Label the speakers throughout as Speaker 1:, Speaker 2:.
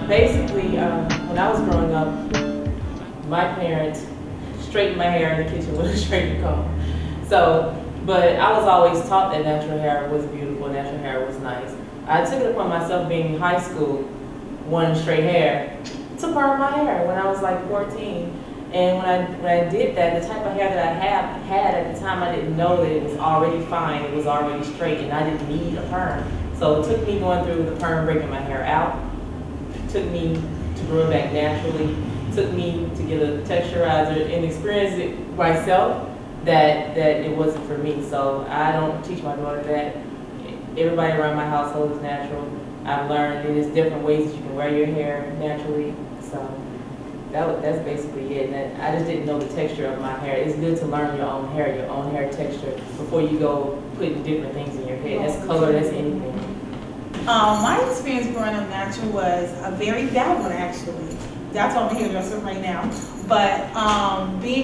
Speaker 1: Basically, when I was growing up, my parents straightened my hair in the kitchen with a straightening comb. So, but I was always taught that natural hair was beautiful, natural hair was nice. I took it upon myself being in high school, wanting straight hair, to part my hair when I was like 14. And when I did that, the type of hair that I had at the time, I didn't know that it was already fine, it was already straight, and I didn't need a perm. So it took me going through the perm, breaking my hair out, took me to grow it back naturally, took me to get a texturizer and experience it myself that it wasn't for me. So I don't teach my daughter that. Everybody around my household is natural. I've learned there's different ways that you can wear your hair naturally. So that's basically it. And I just didn't know the texture of my hair. It's good to learn your own hair texture before you go putting different things in your head. That's color, that's anything.
Speaker 2: My experience growing up natural was a very bad one, actually. That's why I'm a hairdresser right now. But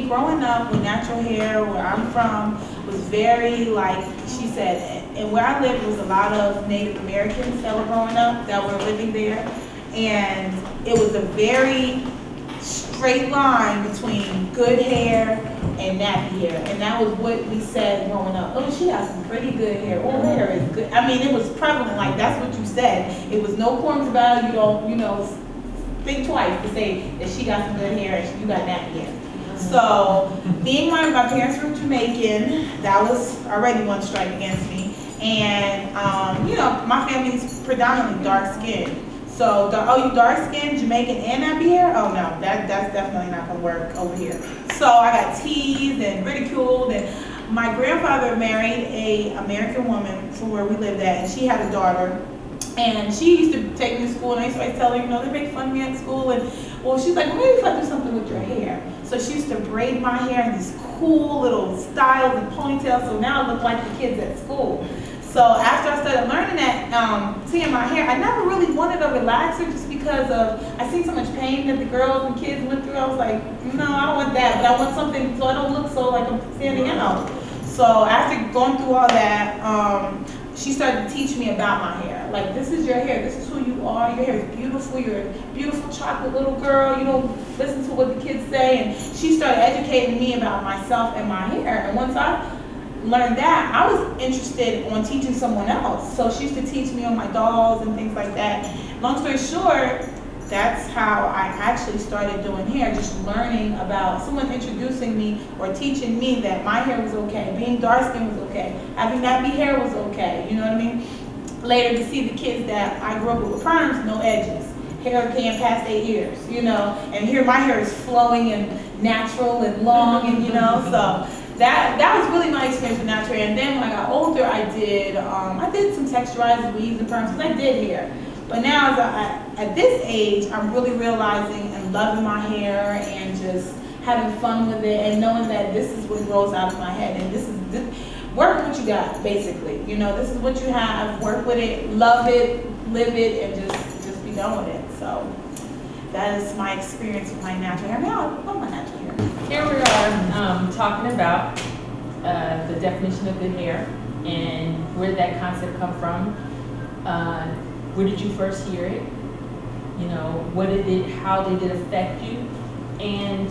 Speaker 2: growing up with natural hair, where I'm from, was very, like she said, and where I lived was a lot of Native Americans that were growing up, that were living there. And it was a very straight line between good hair and nappy hair. And that was what we said growing up. Oh, she has some pretty good hair. Oh, her hair is good. I mean, it was prevalent, like that's what you said. It was no qualms about it. You don't, think twice to say that she got some good hair and you got nappy hair. So, being my parents were Jamaican, that was already one strike against me. And, my family's predominantly dark skinned. So, you dark skinned, Jamaican, and nappy hair? Oh no, that's definitely not gonna work over here. So, I got teased and ridiculed. And my grandfather married an American woman from where we lived at, and she had a daughter. And she used to take me to school, and I used to tell her, they make fun of me at school. And well, she's like, well, maybe if I do something with your hair. So she used to braid my hair in these cool little styles and ponytails, so now I look like the kids at school. So after I started learning that, seeing my hair, I never really wanted a relaxer just because I seen so much pain that the girls and kids went through. I was like, no, I don't want that, but I want something so I don't look so like I'm standing out. So after going through all that, she started to teach me about my hair. Like, this is your hair, this is who you are, your hair is beautiful, you're a beautiful chocolate little girl, you don't listen to what the kids say. And she started educating me about myself and my hair. And once I learned that, I was interested in teaching someone else. So she used to teach me on my dolls and things like that. Long story short, that's how I actually started doing hair, just learning about someone introducing me or teaching me that my hair was okay, being dark skin was okay, having nappy hair was okay, you know what I mean? Later to see the kids that I grew up with perms, no edges, hair can't pass 8 years, and here my hair is flowing and natural and long, and so that was really my experience with natural hair. And then when I got older, I did some texturized weaves and perms, because I did hair. But now, at this age, I'm really realizing and loving my hair and just having fun with it and knowing that this is what grows out of my head. And work with what you got, basically. This is what you have. Work with it, love it, live it, and just be done with it. So that is my experience with my natural hair. Now I love my natural hair.
Speaker 1: Here we are talking about the definition of good hair and where did that concept come from. Where did you first hear it? How did it affect you? And,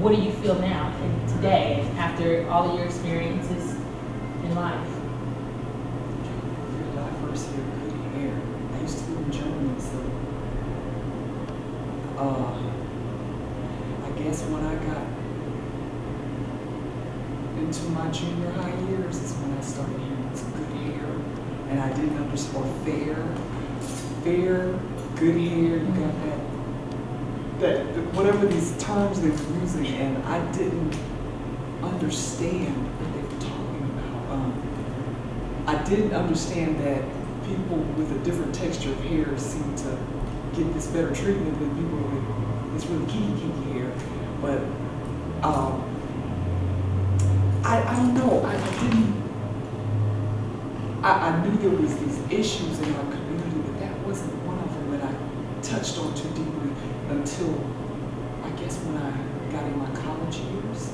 Speaker 1: what do you feel now and today after all of your experiences in life?
Speaker 3: Where did I first hear good hair? I used to live in Germany, so I guess when I got into my junior high years is when I started hearing some good hair. And I didn't understand, or fair, good hair, you got that whatever these terms they were using, and I didn't understand what they were talking about. I didn't understand that people with a different texture of hair seem to get this better treatment than people with this really kinky hair. But I don't know, I knew there was these issues in our community, but that wasn't one of them that I touched on too deeply until, I guess, when I got in my college years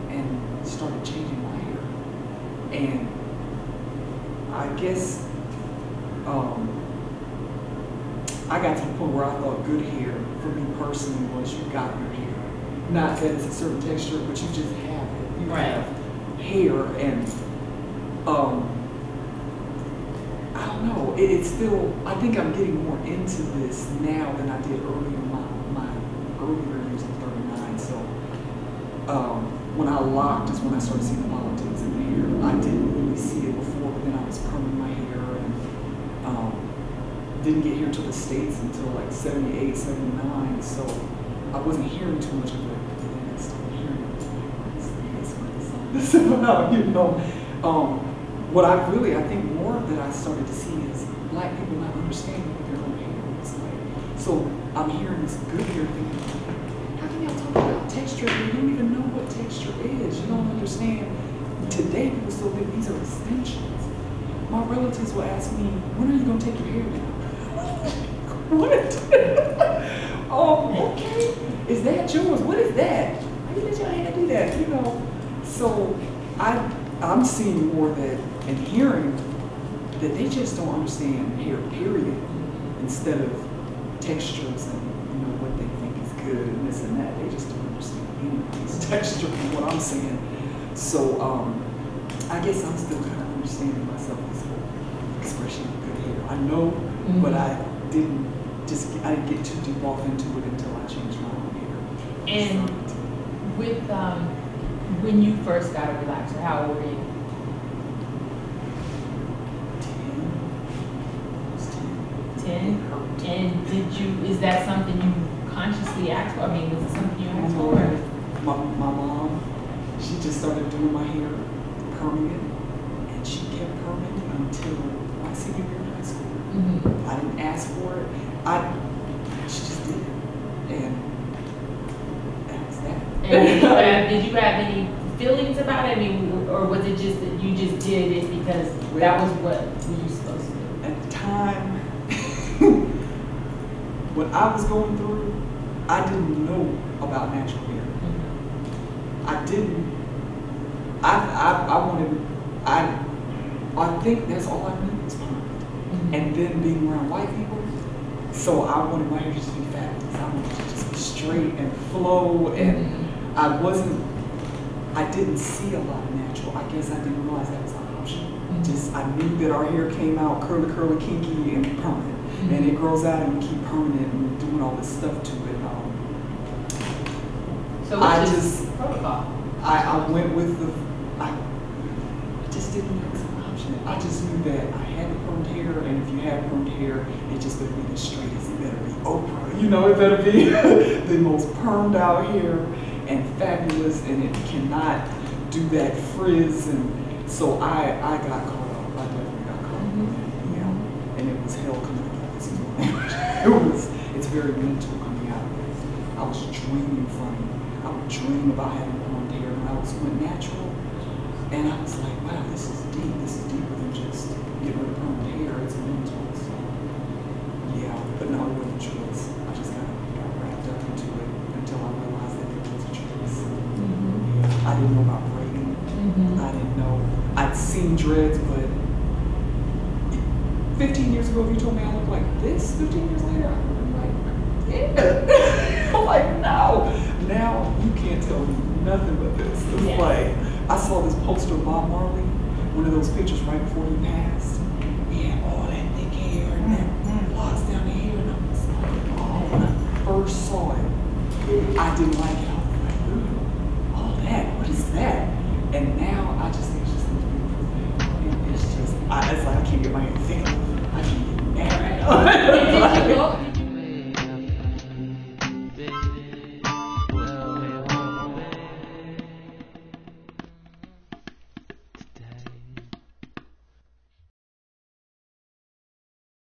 Speaker 3: and started changing my hair. And I guess I got to the point where I thought good hair, for me personally, was you got your hair. Not that it's a certain texture, but you just have it. You have hair, and I don't know. It's still. I think I'm getting more into this now than I did earlier in my earlier years. I'm 39, so when I locked is when I started seeing the politics in the hair. I didn't really see it before, but then I was perming my hair and didn't get here to the States until like 78, 79. So I wasn't hearing too much of it. And I started hearing this about, you know. What I think more that I started to see is black people not understanding what their own hair looks like. So I'm hearing this good hair thinking, how can y'all talk about texture and you don't even know what texture is? You don't understand. Today people still think these are extensions. My relatives will ask me, when are you gonna take your hair down? What? Oh, okay. Is that yours? What is that? How you let your hair do that? You know. So I'm seeing more that and hearing that they just don't understand hair, period, instead of textures and what they think is good and this and that. They just don't understand anybody's texture from what I'm saying. So I guess I'm still kind of understanding myself this whole expression of good hair. I know, but I didn't get too deep off into it until I changed my own hair.
Speaker 4: And with when you first got a relaxer, how old were you? 10. And is that something you consciously asked for? I mean, was it something you asked for?
Speaker 3: My mom, she just started doing my hair, perming it, and she kept perming it until my senior year in high school. I didn't ask for it. She just did it. And that was that.
Speaker 4: And did you have any feelings about it? I mean, or was it just that you just did it because that was what you were supposed to do?
Speaker 3: At the time, what I was going through, I didn't know about natural hair. I didn't. I think that's all I knew was permanent. And then being around white people, so I wanted my hair just to be fabulous. I wanted it to just be straight and flow, and I didn't see a lot of natural. I guess I didn't realize that was an option. Just, I knew that our hair came out curly, curly, kinky, and permanent. And it grows out and we keep permanent and doing all this stuff to it.
Speaker 4: So it's protocol.
Speaker 3: I went with I just didn't know it was an option. I just knew that I had the permed hair, and if you have permed hair, it just better be as straight as it better be Oprah. You know, it better be the most permed out hair and fabulous, and it cannot do that frizz. And so I got caught up. I definitely got caught up. Yeah, and it was hell coming out of this. It's very mental coming out of it. I was dreaming from it. I would dream about having blonde hair when I went natural, and I was like, wow, this is deep. This is deeper than just getting rid of blonde hair. It's mental. So yeah, but no, it wasn't a choice. I just got wrapped up into it until I realized that it was a choice. Yeah, I didn't know about braiding. I didn't know. I'd seen dreads, but 15 years ago, if you told me I looked like this, 15 years later, I would be like, yeah. I'm like, no. Now you can't tell me nothing but this. It's like, I saw this poster of Bob Marley, one of those pictures right before he passed. He had all that thick hair and that locks down the hair, and I was like, oh, when I first saw it, I didn't like it. I was like, ooh, all that, what is that? And now I just think it's just the most beautiful thing. It's just, it's like I can't get my hair thick enough. I can't get married.